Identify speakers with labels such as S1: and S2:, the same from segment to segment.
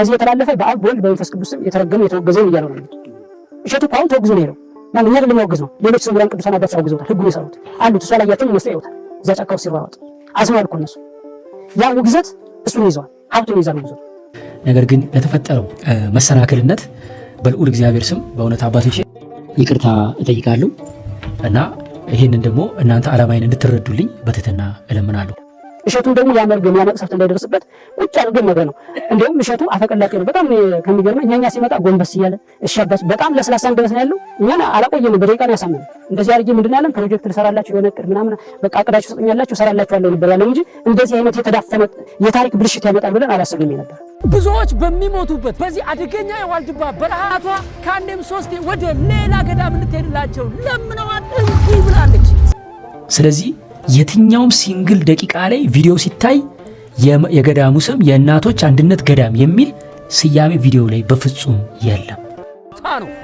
S1: ከዚህ የተላለፈ በአብ በወልድ በመንፈስ ቅዱስ የተረገመ የተወገዘ እያለ ነው። እሸቱ አሁን ተወግዞ ነው። ማንኛ አይደለም ያወግዝ ነው። ሌሎች ስሙራን ቅዱሳን አባቶች አውግዘውታል። ህጉን የሰሩት አሉት። እሷ ላይ ያቸው እነሱ ያዩታል። እዛ ጫካው ሲሯሯጥ አዝማል እኮ እነሱ ያ ውግዘት እሱን ይዘዋል። ሀብቱን ይዛል ውግዘቱ።
S2: ነገር ግን ለተፈጠረው መሰናክልነት በልዑል እግዚአብሔር ስም በእውነት አባቶቼ ይቅርታ እጠይቃለሁ እና ይሄንን ደግሞ እናንተ ዓላማዬን እንድትረዱልኝ በትህትና እለምናለሁ።
S1: እሸቱን ደግሞ ያመርገም ያመቅሰፍት እንዳይደርስበት ቁጭ አድርገን ነገር ነው። እንደውም እሸቱ አፈቀላጤ ነው። በጣም ከሚገርመኝ እኛኛ ሲመጣ ጎንበስ እያለ እሻባስ በጣም ለስላሳ እንደረስ ነው ያለው። እኛን አላቆየንም፣ በደቂቃ ነው ያሳመነው። እንደዚህ አድርጌ ምንድን ያለን ፕሮጀክት ልሰራላችሁ የሆነ እቅድ ምናምን በቃ አቅዳችሁ ሰጠኛላችሁ ሰራላችኋለሁ ነበር ያለው እንጂ እንደዚህ አይነት የተዳፈነ የታሪክ ብልሽት ያመጣል ብለን አላሰብንም ነበር።
S3: ብዙዎች በሚሞቱበት በዚህ አደገኛ የዋልድባ በረሃቷ ከአንዴም ሶስቴ ወደ ሌላ ገዳም እንድትሄድላቸው ለምነዋት እንዲህ ብላለች።
S2: ስለዚህ የትኛውም ሲንግል ደቂቃ ላይ ቪዲዮ ሲታይ የገዳሙ ስም የእናቶች አንድነት ገዳም የሚል ስያሜ ቪዲዮ ላይ በፍጹም የለም።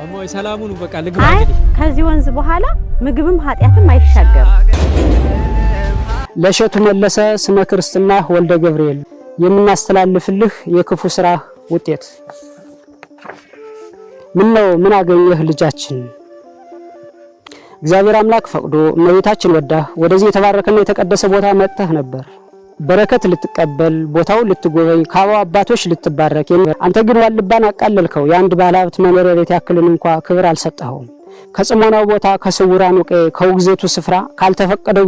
S3: አሞይ ሰላሙን በቃ ልግባ።
S4: ከዚህ ወንዝ በኋላ ምግብም ኃጢያትም አይሻገርም።
S1: ለእሸቱ መለሰ ስመ ክርስትና ወልደ ገብርኤል የምናስተላልፍልህ የክፉ ስራ ውጤት ምን ነው? ምን አገኘህ ልጃችን? እግዚአብሔር አምላክ ፈቅዶ እመቤታችን ወዳ ወደዚህ የተባረከና የተቀደሰ ቦታ መጥተህ ነበር። በረከት ልትቀበል ቦታውን ልትጎበኝ ከአበው አባቶች ልትባረክ። አንተ ግን ዋልባን አቃለልከው። የአንድ ባለሀብት መኖሪያ ቤት ያክልን እንኳ ክብር አልሰጠኸውም። ከጽሞናው ቦታ ከስውራኑ ቀይ ከውግዘቱ ስፍራ ካልተፈቀደው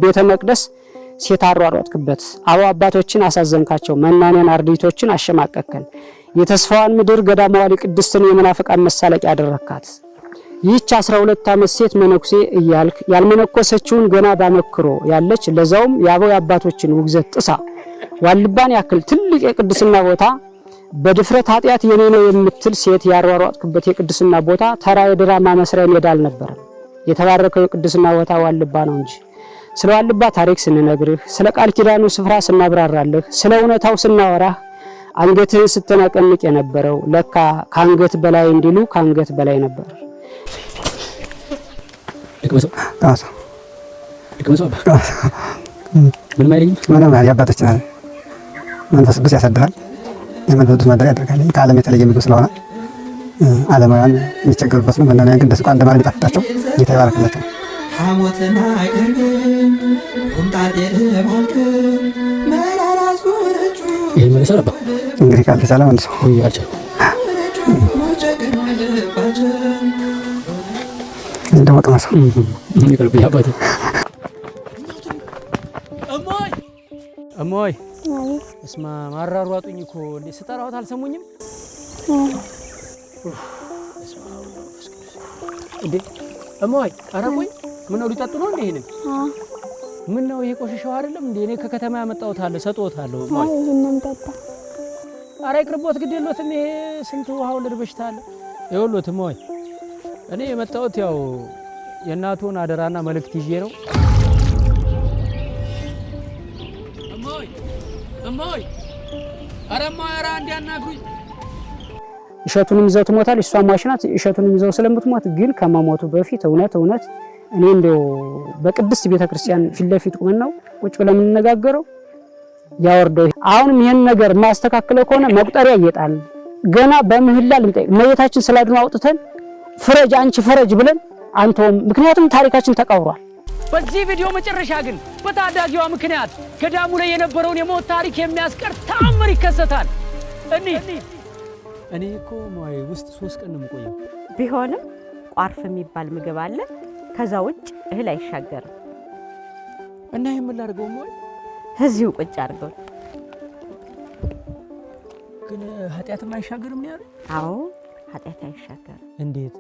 S1: ቤተ መቅደስ ሴት አሯሯጥክበት። አበው አባቶችን አሳዘንካቸው። መናንያን አርድእቶችን አሸማቀከን። የተስፋዋን ምድር ገዳማዊ ቅድስትን የመናፍቃን መሳለቂያ አደረካት። ይህች 12 ዓመት ሴት መነኩሴ እያልክ ያልመነኮሰችውን ገና ባመክሮ ያለች ለዛውም የአበው አባቶችን ውግዘት ጥሳ ዋልባን ያክል ትልቅ የቅድስና ቦታ በድፍረት ኃጢአት የኔ ነው የምትል ሴት ያሯሯጥክበት የቅድስና ቦታ ተራ የድራማ መስሪያ ሜዳ አልነበረም። የተባረከው የቅድስና ቦታ ዋልባ ነው እንጂ። ስለ ዋልባ ታሪክ ስንነግርህ፣ ስለ ቃል ኪዳኑ ስፍራ ስናብራራለህ፣ ስለ እውነታው ስናወራህ አንገትህን ስትነቀንቅ የነበረው ለካ ከአንገት በላይ እንዲሉ ከአንገት በላይ ነበር።
S2: ምን ማለት
S5: ነው? ያባቶች መንፈስ ቅዱስ ያሳድራል። የመንፈስ ቅዱስ ማደሪያ ያደርጋል። ከዓለም የተለየ ምግብ ስለሆነ ዓለማውያን የሚቸገሩበት ነው። መናንያን ግን ደስ ቃል እንደማር ቢጣፍጣቸው ጌታ ይባርክላቸው። ሐሞትና አይደርግም ቁምጣጤ ለማልክ መላላስ ወረጩ
S2: ይሄ ምን ሰራባ
S5: እንግዲህ ካልተቻለ አንድ ሰው
S2: ያቻው
S5: እንደው ተማሳ
S2: ይቀርብ ያባቴ
S3: እሞይ እስማ ማራሯጡኝ እኮ እንዴ ስጠራሁት አልሰሙኝም እንዴ እሞይ አረቁኝ ምን ነው ሊጠጡ ነው እንዴ ይሄንን ምን ነው ይሄ ቆሽሻው አይደለም እንዴ እኔ ከከተማ ያመጣሁት አለ ሰጥቶታለሁ እሞይ
S6: ይሄንን ጠጣ
S3: አረ ይቅርቦት ግድ የለዎትም ይሄ ስንቱ ውሃ ወለድ በሽታ አለ ይኸውልዎት እሞይ እኔ የመጣሁት ያው የእናቱን አደራና መልእክት ይዤ ነው እሞይ አረ እሞይ አረ እንዲያናግሩኝ
S1: እሸቱንም ይዘው ትሞታል እሷም ዋሽናት እሸቱንም ይዘው ስለምትሞት ግን ከመሞቱ በፊት እውነት እኔ እንደው በቅድስት ቤተክርስቲያን ፊት ለፊት ቁመን ነው ቁጭ ብለን የምንነጋገረው ያወርደው አሁንም ይሄን ነገር ማስተካከለው ከሆነ መቁጠሪያ ይጣል ገና በምህላ ልንጠይቅ እመቤታችን ስላድኖ አውጥተን ፍረጅ አንቺ ፍረጅ ብለን አንተውም ምክንያቱም ታሪካችን ተቀብሯል።
S3: በዚህ ቪዲዮ መጨረሻ ግን በታዳጊዋ ምክንያት ገዳሙ ላይ የነበረውን የሞት ታሪክ የሚያስቀር ተአምር ይከሰታል። እኔ እኮ ሞይ ውስጥ 3 ቀን ነው የምቆየው።
S4: ቢሆንም ቋርፍ የሚባል ምግብ አለ። ከዛ ውጭ እህል አይሻገርም።
S3: እና ይሄን ምን ላድርገው ሞይ?
S4: እዚሁ ቁጭ አድርገው።
S3: ግን ኃጢአትም አይሻገርም ነው ያለው?
S4: አዎ ኃጢአት አይሻገርም።
S3: እንዴት?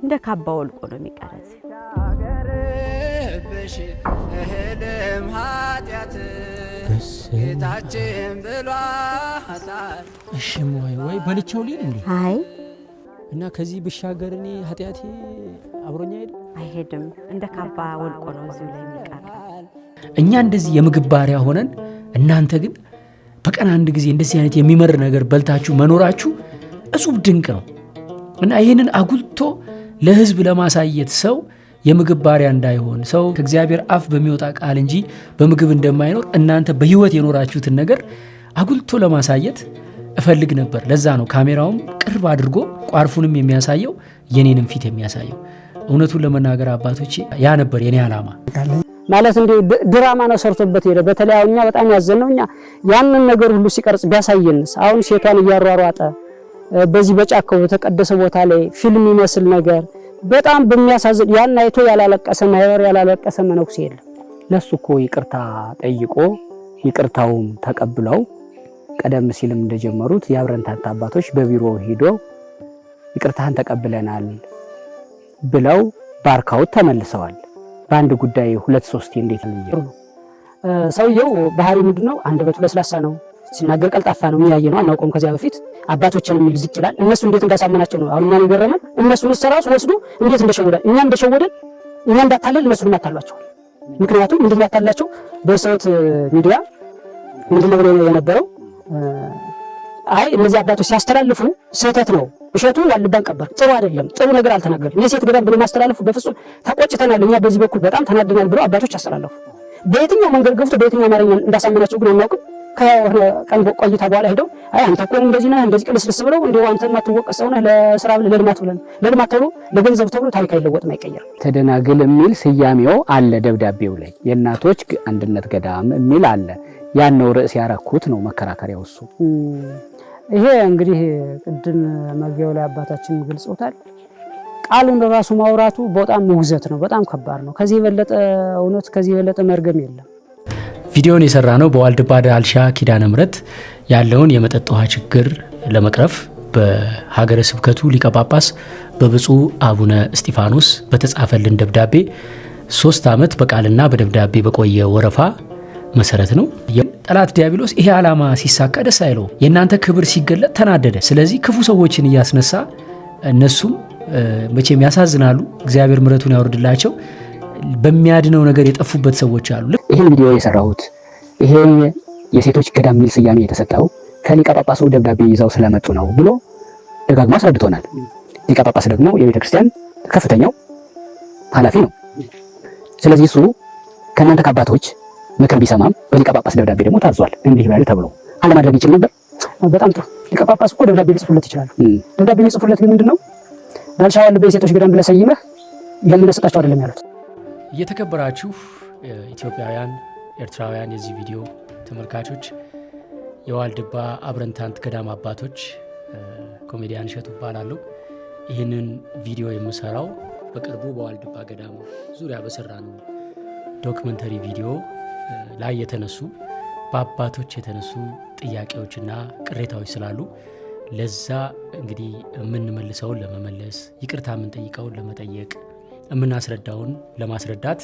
S4: እንደ ካባ ወልቆ ነው የሚቀረጽ።
S7: እህልም ኃጢአት ጌታችን ብሏታል።
S3: እሺ ሞይ ወይ በልቼው ሊል እንዴ?
S4: አይ
S3: እና ከዚህ ብሻገር እኔ ኃጢአቴ አብሮኛ
S4: አይሄድም። እንደ ካባ ወልቆ ነው እዚሁ ላይ የሚቀር።
S2: እኛ እንደዚህ የምግብ ባሪያ ሆነን እናንተ ግን በቀን አንድ ጊዜ እንደዚህ አይነት የሚመር ነገር በልታችሁ መኖራችሁ እጹብ ድንቅ ነው። እና ይሄንን አጉልቶ ለህዝብ ለማሳየት ሰው የምግብ ባሪያ እንዳይሆን ሰው ከእግዚአብሔር አፍ በሚወጣ ቃል እንጂ በምግብ እንደማይኖር እናንተ በህይወት የኖራችሁትን ነገር አጉልቶ ለማሳየት እፈልግ ነበር። ለዛ ነው ካሜራውም ቅርብ አድርጎ ቋርፉንም የሚያሳየው የኔንም ፊት የሚያሳየው። እውነቱን ለመናገር አባቶቼ ያ ነበር የኔ ዓላማ።
S1: ማለት እንደ ድራማ ነው ሰርቶበት ሄደ። በተለይ እኛ በጣም ያዘነው እኛ ያንን ነገር ሁሉ ሲቀርጽ ቢያሳየንስ። አሁን ሴቷን እያሯሯጠ በዚህ በጫካው በተቀደሰ ቦታ ላይ ፊልም ይመስል ነገር በጣም በሚያሳዝን ያን አይቶ ያላለቀሰ ማይወር ያላለቀሰ መነኩሴ የለም። ለሱ እኮ ይቅርታ ጠይቆ ይቅርታውን ተቀብለው ቀደም ሲልም እንደጀመሩት የአብረንታንት አባቶች በቢሮ ሄዶ ይቅርታህን ተቀብለናል ብለው ባርካውት ተመልሰዋል። በአንድ ጉዳይ 2-3 እንዴት ነው ሰውየው ባህሪ ምንድነው? አንደበቱ ለስላሳ ነው፣ ሲናገር ቀልጣፋ ነው። የሚያየ ነው አናውቀውም። ከዚያ በፊት አባቶችን የሚል ዝቅ ይላል። እነሱ እንዴት እንዳሳመናቸው ነው አሁን እኛን የገረመን። እነሱን ሰራሱ ወስዶ እንዴት እንደሸወደን እኛ እንደሸወደን እኛ እንዳታለል እነሱን ያታሏቸዋል። ምክንያቱም ምንድነው ያታላቸው? በሰውት ሚዲያ ምንድነው ብሎ የነበረው? አይ እነዚህ አባቶች ሲያስተላልፉ ስህተት ነው፣ እሸቱ ዋልባን ቀበር ጥሩ አይደለም፣ ጥሩ ነገር አልተናገሩም፣ የሴት ገዳም ብሎ ማስተላለፉ በፍጹም ተቆጭተናል፣ እኛ በዚህ በኩል በጣም ተናደናል ብሎ አባቶች አስተላለፉ። በየትኛው መንገድ ገብቶ በየትኛው አማርኛ እንዳሳመናቸው ግን አናውቅም። ከሆነ ቀን ቆይታ በኋላ ሄደው አይ አንተ እኮ እንደዚህ ነህ እንደዚህ ቅልስልስ ብለው እንደው አንተ ማትወቀሰው ነህ ለስራ ብለህ ለልማት ተብሎ ለገንዘብ ተብሎ ታሪክ አይለወጥም አይቀየርም።
S6: ተደናግል የሚል ስያሜው አለ ደብዳቤው ላይ የእናቶች አንድነት ገዳም የሚል አለ። ያን ነው ርዕስ ያረኩት ነው መከራከሪያው እሱ።
S1: ይሄ እንግዲህ ቅድም መግቢያው ላይ አባታችን ገልጾታል። ቃሉን ራሱ ማውራቱ በጣም ውግዘት ነው፣ በጣም ከባድ ነው። ከዚህ የበለጠ እውነት ከዚህ የበለጠ መርገም የለም።
S2: ቪዲዮን የሰራ ነው በዋልድባ ዳልሻ ኪዳነ ምሕረት ያለውን የመጠጥ ውሃ ችግር ለመቅረፍ በሀገረ ስብከቱ ሊቀ ጳጳስ በብፁዕ አቡነ እስጢፋኖስ በተጻፈልን ደብዳቤ 3 ዓመት በቃልና በደብዳቤ በቆየ ወረፋ መሰረት ነው። ጠላት ዲያብሎስ ይሄ ዓላማ ሲሳካ ደስ አይለው፣ የእናንተ ክብር ሲገለጥ ተናደደ። ስለዚህ ክፉ ሰዎችን እያስነሳ እነሱም መቼም ያሳዝናሉ፣ እግዚአብሔር ምሕረቱን ያወርድላቸው። በሚያድነው ነገር የጠፉበት ሰዎች አሉ።
S6: ይሄን ቪዲዮ የሰራሁት ይሄ የሴቶች ገዳም የሚል ስያሜ የተሰጠው ከሊቀ ጳጳሱ ደብዳቤ ይዘው ስለመጡ ነው ብሎ ደጋግሞ አስረድቶናል። ሊቀ ጳጳስ ደግሞ የቤተ ክርስቲያን ከፍተኛው ኃላፊ ነው። ስለዚህ እሱ ከእናንተ ከአባቶች ምክር ቢሰማም በሊቀ ጳጳስ ደብዳቤ ደግሞ ታዟል እንዲህ በል ተብሎ አለማድረግ ይችል ነበር። በጣም ጥሩ። ሊቀ ጳጳስ እኮ ደብዳቤ ሊጽፉለት ይችላል። ደብዳቤ ሊጽፉለት ግን ምንድነው ዳልሻ ዋልድባ የሴቶች ገዳም ብለህ ሰይመህ ለምን ሰጣቸው አይደለም ያሉት።
S2: እየተከበራችሁ ኢትዮጵያውያን ኤርትራውያን የዚህ ቪዲዮ ተመልካቾች የዋልድባ አብረንታንት ገዳም አባቶች ኮሜዲያን እሸቱ እባላለሁ። ይህንን ቪዲዮ የምሰራው በቅርቡ በዋልድባ ገዳም ዙሪያ በሰራ ነው ዶክመንተሪ ቪዲዮ ላይ የተነሱ በአባቶች የተነሱ ጥያቄዎችና ቅሬታዎች ስላሉ ለዛ እንግዲህ የምንመልሰውን ለመመለስ ይቅርታ የምንጠይቀውን ለመጠየቅ የምናስረዳውን ለማስረዳት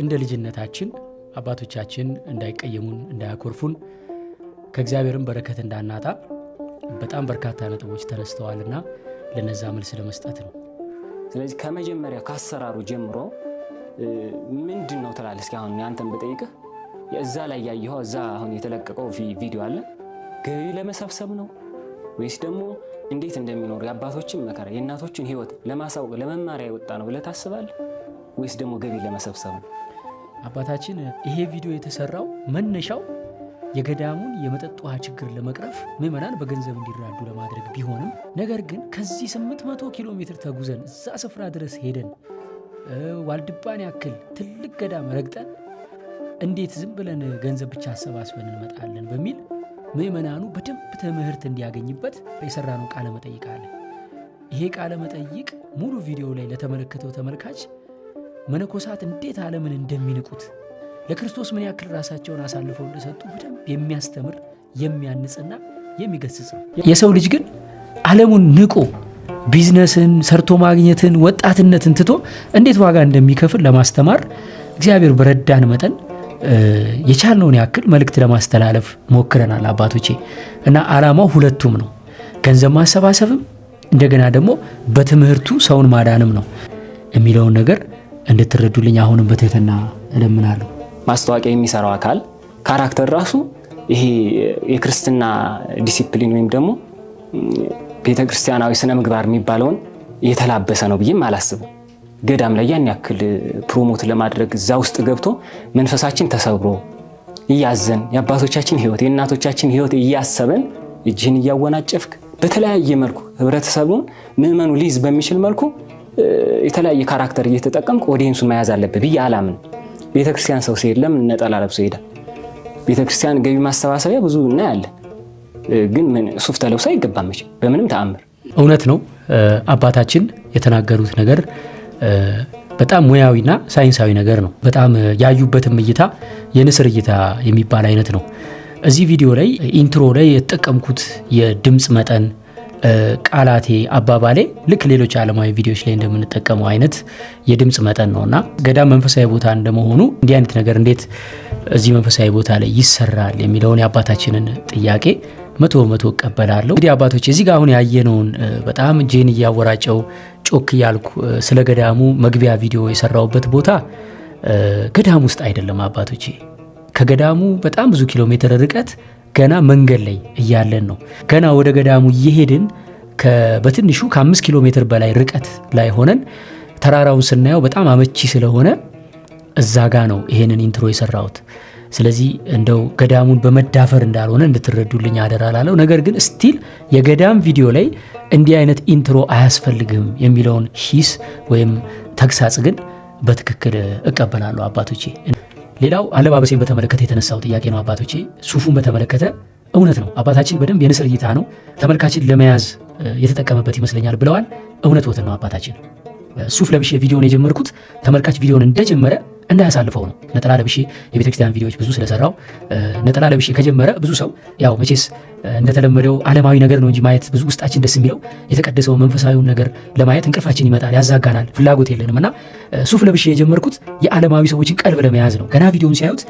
S2: እንደ ልጅነታችን አባቶቻችን እንዳይቀየሙን እንዳያኮርፉን ከእግዚአብሔርም በረከት እንዳናጣ በጣም በርካታ ነጥቦች ተነስተዋልና ለነዛ መልስ ለመስጠት ነው።
S8: ስለዚህ ከመጀመሪያ ካሰራሩ ጀምሮ ምንድን ነው ትላለህ? እስኪ አሁን ያንተን በጠይቅህ እዛ ላይ ያየኸው እዛ አሁን የተለቀቀው ቪዲዮ አለ ገቢ ለመሰብሰብ ነው ወይስ ደግሞ እንዴት እንደሚኖር የአባቶችን መከራ የእናቶችን ሕይወት ለማሳወቅ ለመማሪያ የወጣ ነው ብለህ ታስባለህ ወይስ ደግሞ ገቢ ለመሰብሰብ ነው?
S2: አባታችን ይሄ ቪዲዮ የተሰራው መነሻው የገዳሙን የመጠጥ ውሃ ችግር ለመቅረፍ ምዕመናን በገንዘብ እንዲራዱ ለማድረግ ቢሆንም ነገር ግን ከዚህ 800 ኪሎ ሜትር ተጉዘን እዛ ስፍራ ድረስ ሄደን ዋልድባን ያክል ትልቅ ገዳም ረግጠን እንዴት ዝም ብለን ገንዘብ ብቻ አሰባስበን እንመጣለን በሚል ምዕመናኑ በደንብ ትምህርት እንዲያገኝበት የሰራነው ቃለ መጠይቅ አለ። ይሄ ቃለ መጠይቅ ሙሉ ቪዲዮ ላይ ለተመለከተው ተመልካች መነኮሳት እንዴት ዓለምን እንደሚንቁት ለክርስቶስ ምን ያክል ራሳቸውን አሳልፈው እንደሰጡ በደንብ የሚያስተምር የሚያንጽና የሚገስጽ ነው። የሰው ልጅ ግን ዓለሙን ንቆ ቢዝነስን ሰርቶ ማግኘትን ወጣትነትን ትቶ እንዴት ዋጋ እንደሚከፍል ለማስተማር እግዚአብሔር በረዳን መጠን የቻልነውን ያክል መልእክት ለማስተላለፍ ሞክረናል አባቶቼ። እና ዓላማው ሁለቱም ነው፣ ገንዘብ ማሰባሰብም እንደገና ደግሞ በትምህርቱ ሰውን ማዳንም ነው የሚለውን ነገር እንድትረዱልኝ አሁንም በትህትና እለምናለሁ።
S8: ማስታወቂያ የሚሰራው አካል ካራክተር ራሱ ይሄ የክርስትና ዲሲፕሊን ወይም ደግሞ ቤተክርስቲያናዊ ስነ ምግባር የሚባለውን የተላበሰ ነው ብዬም አላስብም። ገዳም ላይ ያን ያክል ፕሮሞት ለማድረግ እዛ ውስጥ ገብቶ መንፈሳችን ተሰብሮ እያዘን የአባቶቻችን ሕይወት የእናቶቻችን ሕይወት እያሰበን እጅህን እያወናጨፍክ በተለያየ መልኩ ህብረተሰቡን ምዕመኑ ሊይዝ በሚችል መልኩ የተለያየ ካራክተር እየተጠቀምክ ኦዲየንሱን መያዝ አለብህ ብዬ አላምንም። ቤተክርስቲያን ሰው ሲሄድ ለምን ነጠላ ለብሶ ይሄዳል? ቤተክርስቲያን ገቢ ማሰባሰቢያ ብዙ እናያለን፣ ግን ምን ሱፍ ተለብሶ አይገባም በምንም ተአምር።
S2: እውነት ነው አባታችን የተናገሩት ነገር በጣም ሙያዊና ሳይንሳዊ ነገር ነው። በጣም ያዩበትም እይታ የንስር እይታ የሚባል አይነት ነው። እዚህ ቪዲዮ ላይ ኢንትሮ ላይ የተጠቀምኩት የድምፅ መጠን ቃላቴ አባባሌ ልክ ሌሎች ዓለማዊ ቪዲዮዎች ላይ እንደምንጠቀመው አይነት የድምፅ መጠን ነውና ገዳም መንፈሳዊ ቦታ እንደመሆኑ እንዲህ አይነት ነገር እንዴት እዚህ መንፈሳዊ ቦታ ላይ ይሰራል የሚለውን የአባታችንን ጥያቄ 100% እቀበላለሁ። እንግዲህ አባቶች እዚህ ጋር አሁን ያየነውን በጣም እጄን እያወራጨው ጮክ እያልኩ ስለ ገዳሙ መግቢያ ቪዲዮ የሰራውበት ቦታ ገዳም ውስጥ አይደለም አባቶቼ። ከገዳሙ በጣም ብዙ ኪሎ ሜትር ርቀት ገና መንገድ ላይ እያለን ነው። ገና ወደ ገዳሙ እየሄድን በትንሹ ከ5 ኪሎ ሜትር በላይ ርቀት ላይ ሆነን ተራራውን ስናየው በጣም አመቺ ስለሆነ እዛ ጋ ነው ይሄንን ኢንትሮ የሰራሁት። ስለዚህ እንደው ገዳሙን በመዳፈር እንዳልሆነ እንድትረዱልኝ አደራላለሁ። ነገር ግን ስቲል የገዳም ቪዲዮ ላይ እንዲህ አይነት ኢንትሮ አያስፈልግም የሚለውን ሂስ ወይም ተግሳጽ ግን በትክክል እቀበላለሁ አባቶቼ። ሌላው አለባበሴን በተመለከተ የተነሳው ጥያቄ ነው አባቶቼ። ሱፉን በተመለከተ እውነት ነው አባታችን በደንብ የንስር እይታ ነው ተመልካችን ለመያዝ የተጠቀመበት ይመስለኛል ብለዋል። እውነትዎትን ነው አባታችን። ሱፍ ለብሼ ቪዲዮን የጀመርኩት ተመልካች ቪዲዮን እንደጀመረ እንዳያሳልፈው ነው። ነጠላ ለብሼ የቤተክርስቲያን ቪዲዮዎች ብዙ ስለሰራው ነጠላ ለብሼ ከጀመረ ብዙ ሰው ያው መቼስ እንደተለመደው ዓለማዊ ነገር ነው እንጂ ማየት ብዙ ውስጣችን ደስ የሚለው የተቀደሰው መንፈሳዊውን ነገር ለማየት እንቅልፋችን ይመጣል፣ ያዛጋናል፣ ፍላጎት የለንም እና ሱፍ ለብሼ የጀመርኩት የዓለማዊ ሰዎችን ቀልብ ለመያዝ ነው። ገና ቪዲዮውን ሲያዩት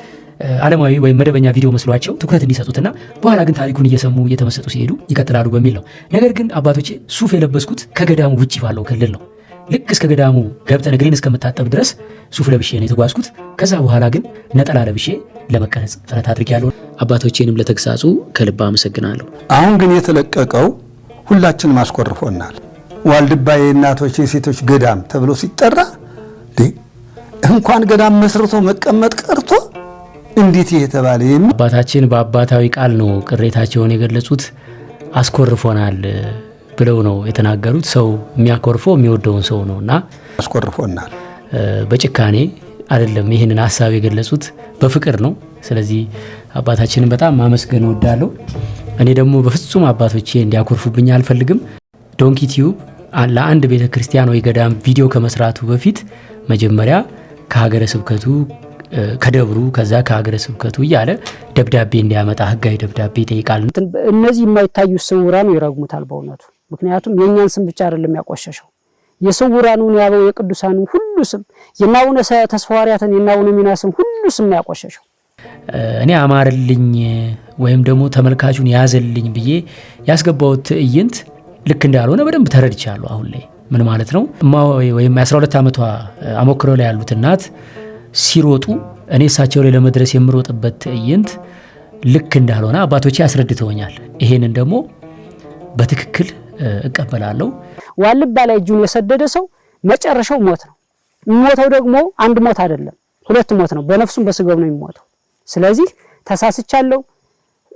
S2: ዓለማዊ ወይም መደበኛ ቪዲዮ መስሏቸው ትኩረት እንዲሰጡትና በኋላ ግን ታሪኩን እየሰሙ እየተመሰጡ ሲሄዱ ይቀጥላሉ በሚል ነው። ነገር ግን አባቶቼ ሱፍ የለበስኩት ከገዳሙ ውጪ ባለው ክልል ነው። ልክ እስከ ገዳሙ ገብተን እግሬን እስከምታጠብ ድረስ ሱፍ ለብሼ ነው የተጓዝኩት። ከዛ በኋላ ግን ነጠላ ለብሼ ለመቀረጽ ጥረት አድርጌያለሁ። አባቶቼንም ለተግሳጹ ከልብ አመሰግናለሁ።
S9: አሁን ግን የተለቀቀው ሁላችንም አስቆርፎናል። ዋልድባ የእናቶች የሴቶች ገዳም ተብሎ ሲጠራ እንኳን ገዳም መስርቶ መቀመጥ ቀርቶ እንዴት ይሄ ተባለ?
S2: አባታችን በአባታዊ ቃል ነው ቅሬታቸውን የገለጹት። አስቆርፎናል ብለው ነው የተናገሩት። ሰው የሚያኮርፈው የሚወደውን ሰው ነውና
S9: አስቆርፎናል።
S2: በጭካኔ አይደለም ይህንን ሀሳብ የገለጹት፣ በፍቅር ነው። ስለዚህ አባታችንን በጣም ማመስገን እወዳለሁ። እኔ ደግሞ በፍጹም አባቶቼ እንዲያኮርፉብኝ አልፈልግም። ዶንኪ ቲዩብ ለአንድ ቤተ ክርስቲያን ወይ ገዳም ቪዲዮ ከመስራቱ በፊት መጀመሪያ ከሀገረ ስብከቱ ከደብሩ ከዛ ከሀገረ ስብከቱ እያለ ደብዳቤ እንዲያመጣ ህጋዊ ደብዳቤ ይጠይቃል።
S1: እነዚህ የማይታዩ ስውራን ይረግሙታል በእውነቱ። ምክንያቱም የእኛን ስም ብቻ አይደለም ያቆሸሸው የስውራኑን ያበው የቅዱሳኑ ሁሉ ስም የናውነ ተስፋዋሪያትን የናውነ ሚና ስም ሁሉ ስም ያቆሸሸው።
S2: እኔ አማርልኝ ወይም ደግሞ ተመልካቹን ያዘልኝ ብዬ ያስገባውት ትዕይንት ልክ እንዳልሆነ በደንብ ተረድቻለሁ። አሁን ላይ ምን ማለት ነው? ወይም የ12 ዓመቷ አሞክሮ ላይ ያሉት እናት ሲሮጡ እኔ እሳቸው ላይ ለመድረስ የምሮጥበት ትዕይንት ልክ እንዳልሆነ አባቶቼ ያስረድተውኛል። ይሄንን ደግሞ በትክክል እቀበላለሁ።
S1: ዋልባ ላይ እጁን የሰደደ ሰው መጨረሻው ሞት ነው። የሚሞተው ደግሞ አንድ ሞት አይደለም፣ ሁለት ሞት ነው። በነፍሱም በስጋው ነው የሚሞተው። ስለዚህ ተሳስቻለሁ፣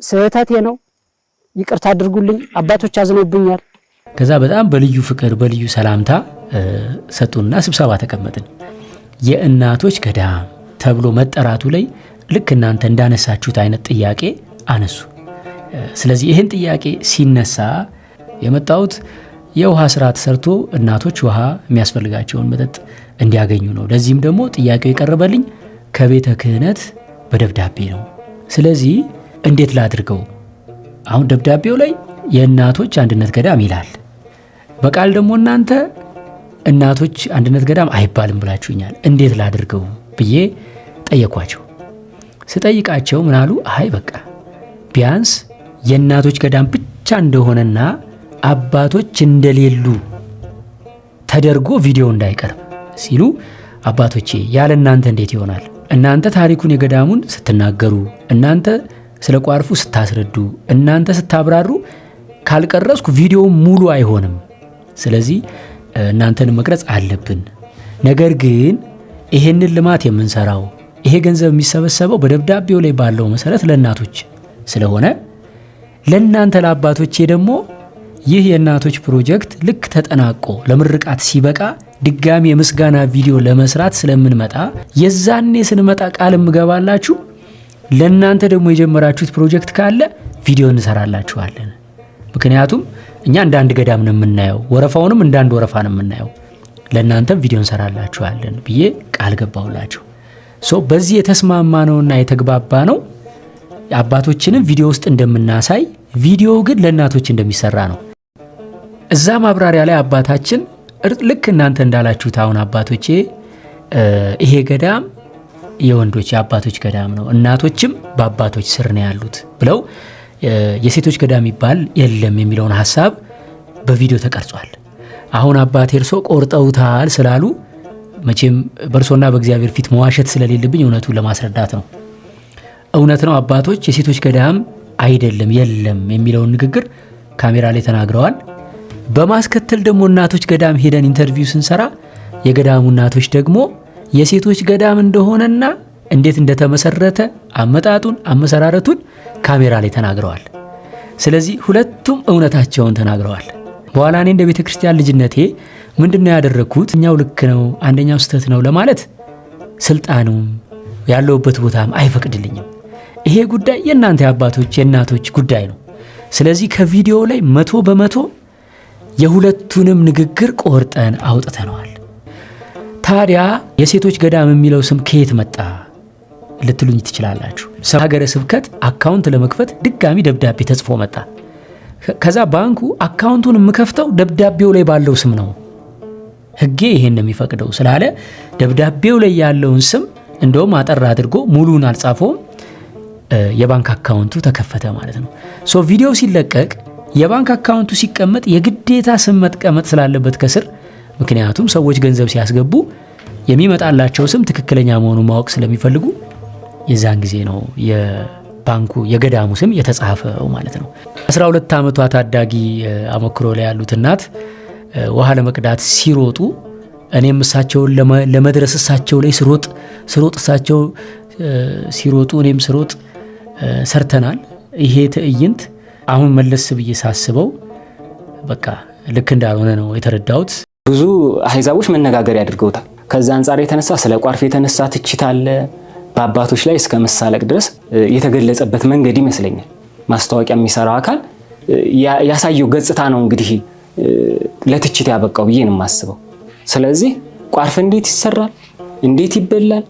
S1: ስህተቴ ነው፣ ይቅርታ አድርጉልኝ፣ አባቶች አዝነውብኛል።
S2: ከዛ በጣም በልዩ ፍቅር በልዩ ሰላምታ ሰጡና ስብሰባ ተቀመጥን። የእናቶች ገዳም ተብሎ መጠራቱ ላይ ልክ እናንተ እንዳነሳችሁት አይነት ጥያቄ አነሱ። ስለዚህ ይህን ጥያቄ ሲነሳ የመጣሁት የውሃ ስራ ተሰርቶ እናቶች ውሃ የሚያስፈልጋቸውን መጠጥ እንዲያገኙ ነው። ለዚህም ደግሞ ጥያቄው የቀረበልኝ ከቤተ ክህነት በደብዳቤ ነው። ስለዚህ እንዴት ላድርገው? አሁን ደብዳቤው ላይ የእናቶች አንድነት ገዳም ይላል፣ በቃል ደግሞ እናንተ እናቶች አንድነት ገዳም አይባልም ብላችሁኛል። እንዴት ላድርገው ብዬ ጠየኳቸው። ስጠይቃቸው ምን አሉ? አይ በቃ ቢያንስ የእናቶች ገዳም ብቻ እንደሆነና አባቶች እንደሌሉ ተደርጎ ቪዲዮ እንዳይቀርብ ሲሉ፣ አባቶቼ ያለ እናንተ እንዴት ይሆናል? እናንተ ታሪኩን የገዳሙን ስትናገሩ፣ እናንተ ስለ ቋርፉ ስታስረዱ፣ እናንተ ስታብራሩ ካልቀረጽኩ ቪዲዮ ሙሉ አይሆንም። ስለዚህ እናንተን መቅረጽ አለብን። ነገር ግን ይሄንን ልማት የምንሰራው ይሄ ገንዘብ የሚሰበሰበው በደብዳቤው ላይ ባለው መሰረት ለእናቶች ስለሆነ ለእናንተ ለአባቶቼ ደግሞ ይህ የእናቶች ፕሮጀክት ልክ ተጠናቆ ለምርቃት ሲበቃ ድጋሚ የምስጋና ቪዲዮ ለመስራት ስለምንመጣ የዛኔ ስንመጣ ቃል ምገባላችሁ ለእናንተ ደግሞ የጀመራችሁት ፕሮጀክት ካለ ቪዲዮ እንሰራላችኋለን። ምክንያቱም እኛ እንደ አንድ ገዳም ነው የምናየው፣ ወረፋውንም እንደ አንድ ወረፋ ነው የምናየው። ለእናንተም ቪዲዮ እንሰራላችኋለን ብዬ ቃል ገባሁላችሁ። በዚህ የተስማማ ነውና የተግባባ ነው። አባቶችንም ቪዲዮ ውስጥ እንደምናሳይ ቪዲዮ ግን ለእናቶች እንደሚሰራ ነው። እዛ ማብራሪያ ላይ አባታችን ልክ እናንተ እንዳላችሁት አሁን አባቶቼ ይሄ ገዳም የወንዶች የአባቶች ገዳም ነው፣ እናቶችም በአባቶች ስር ነው ያሉት ብለው የሴቶች ገዳም ይባል የለም የሚለውን ሐሳብ በቪዲዮ ተቀርጿል። አሁን አባቴ እርሶ ቆርጠውታል ስላሉ መቼም በእርሶና በእግዚአብሔር ፊት መዋሸት ስለሌለብኝ እውነቱን ለማስረዳት ነው። እውነት ነው፣ አባቶች የሴቶች ገዳም አይደለም የለም የሚለውን ንግግር ካሜራ ላይ ተናግረዋል። በማስከተል ደግሞ እናቶች ገዳም ሄደን ኢንተርቪው ስንሰራ የገዳሙ እናቶች ደግሞ የሴቶች ገዳም እንደሆነና እንዴት እንደተመሰረተ አመጣጡን አመሰራረቱን ካሜራ ላይ ተናግረዋል። ስለዚህ ሁለቱም እውነታቸውን ተናግረዋል። በኋላ እኔ እንደ ቤተክርስቲያን ልጅነቴ ምንድነው ያደረኩት እኛው ልክ ነው አንደኛው ስተት ነው ለማለት ስልጣኑም ያለውበት ቦታም አይፈቅድልኝም። ይሄ ጉዳይ የእናንተ አባቶች የእናቶች ጉዳይ ነው። ስለዚህ ከቪዲዮ ላይ 100% የሁለቱንም ንግግር ቆርጠን አውጥተነዋል። ታዲያ የሴቶች ገዳም የሚለው ስም ከየት መጣ ልትሉኝ ትችላላችሁ። ሀገረ ስብከት አካውንት ለመክፈት ድጋሚ ደብዳቤ ተጽፎ መጣ። ከዛ ባንኩ አካውንቱን የምከፍተው ደብዳቤው ላይ ባለው ስም ነው፣ ሕጌ ይሄን ነው የሚፈቅደው ስላለ ደብዳቤው ላይ ያለውን ስም እንደውም አጠር አድርጎ ሙሉን አልጻፈውም። የባንክ አካውንቱ ተከፈተ ማለት ነው። ቪዲዮ ሲለቀቅ የባንክ አካውንቱ ሲቀመጥ የግዴታ ስም መጥቀመጥ ስላለበት ከስር፣ ምክንያቱም ሰዎች ገንዘብ ሲያስገቡ የሚመጣላቸው ስም ትክክለኛ መሆኑን ማወቅ ስለሚፈልጉ የዛን ጊዜ ነው የባንኩ የገዳሙ ስም የተጻፈው ማለት ነው። 12 ዓመቷ ታዳጊ አመክሮ ላይ ያሉት እናት ውሃ ለመቅዳት ሲሮጡ እኔም እሳቸውን ለመድረስ እሳቸው ላይ ስሮጥ እሳቸው ሲሮጡ እኔም ስሮጥ ሰርተናል። ይሄ ትዕይንት አሁን መለስ ብዬ ሳስበው በቃ ልክ እንዳልሆነ ነው የተረዳሁት።
S8: ብዙ አህዛቦች መነጋገር ያድርገውታል። ከዛ አንጻር የተነሳ ስለ ቋርፍ የተነሳ ትችት አለ። በአባቶች ላይ እስከ መሳለቅ ድረስ የተገለጸበት መንገድ ይመስለኛል። ማስታወቂያ የሚሰራው አካል ያሳየው ገጽታ ነው እንግዲህ ለትችት ያበቃው ብዬ ነው የማስበው። ስለዚህ ቋርፍ እንዴት ይሰራል፣ እንዴት ይበላል፣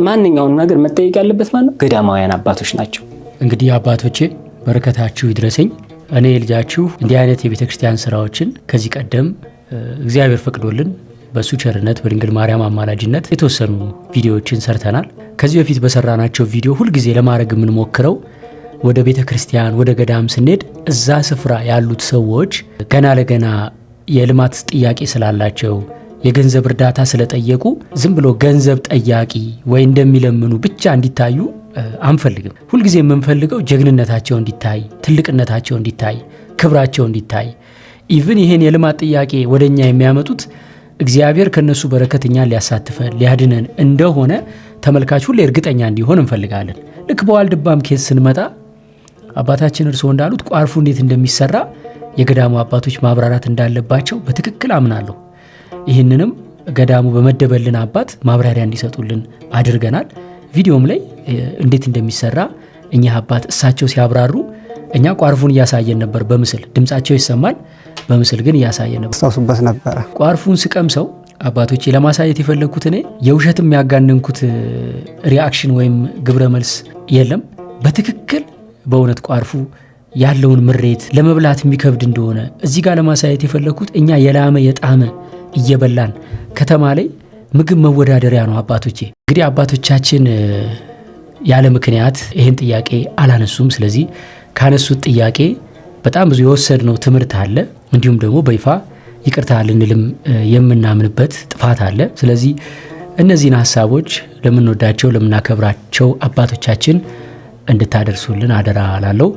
S8: ማንኛውንም ነገር መጠየቅ ያለበት ማለት ነው ገዳማውያን አባቶች ናቸው።
S2: እንግዲህ አባቶቼ በረከታችሁ ይድረሰኝ። እኔ ልጃችሁ እንዲህ አይነት የቤተክርስቲያን ስራዎችን ከዚህ ቀደም እግዚአብሔር ፈቅዶልን በሱ ቸርነት በድንግል ማርያም አማላጅነት የተወሰኑ ቪዲዮዎችን ሰርተናል። ከዚህ በፊት በሰራናቸው ቪዲዮ ሁልጊዜ ለማድረግ የምንሞክረው ወደ ቤተክርስቲያን ወደ ገዳም ስንሄድ እዛ ስፍራ ያሉት ሰዎች ገና ለገና የልማት ጥያቄ ስላላቸው የገንዘብ እርዳታ ስለጠየቁ ዝም ብሎ ገንዘብ ጠያቂ ወይ እንደሚለምኑ ብቻ እንዲታዩ አንፈልግም። ሁልጊዜ የምንፈልገው ጀግንነታቸው እንዲታይ፣ ትልቅነታቸው እንዲታይ፣ ክብራቸው እንዲታይ። ኢቭን ይሄን የልማት ጥያቄ ወደኛ የሚያመጡት እግዚአብሔር ከነሱ በረከት እኛን ሊያሳትፈን ሊያድነን እንደሆነ ተመልካች ሁሌ እርግጠኛ እንዲሆን እንፈልጋለን። ልክ በዋልድባም ኬዝ ስንመጣ አባታችን እርስዎ እንዳሉት ቋርፉ እንዴት እንደሚሰራ የገዳሙ አባቶች ማብራራት እንዳለባቸው በትክክል አምናለሁ። ይህንንም ገዳሙ በመደበልን አባት ማብራሪያ እንዲሰጡልን አድርገናል። ቪዲዮም ላይ እንዴት እንደሚሰራ እኛ አባት እሳቸው ሲያብራሩ እኛ ቋርፉን እያሳየን ነበር። በምስል ድምጻቸው ይሰማል፣ በምስል ግን እያሳየን ነበር።
S5: አስታውሱበት ነበረ።
S2: ቋርፉን ስቀምሰው አባቶቼ ለማሳየት የፈለኩት እኔ የውሸት የሚያጋንንኩት ሪአክሽን ወይም ግብረ መልስ የለም። በትክክል በእውነት ቋርፉ ያለውን ምሬት ለመብላት የሚከብድ እንደሆነ እዚህ ጋር ለማሳየት የፈለኩት እኛ የላመ የጣመ እየበላን ከተማ ላይ ምግብ መወዳደሪያ ነው አባቶቼ። እንግዲህ አባቶቻችን ያለ ምክንያት ይህን ጥያቄ አላነሱም። ስለዚህ ካነሱት ጥያቄ በጣም ብዙ የወሰድነው ትምህርት አለ። እንዲሁም ደግሞ በይፋ ይቅርታ ልንልም የምናምንበት ጥፋት አለ። ስለዚህ እነዚህን ሀሳቦች ለምንወዳቸው ለምናከብራቸው አባቶቻችን እንድታደርሱልን አደራ ላለው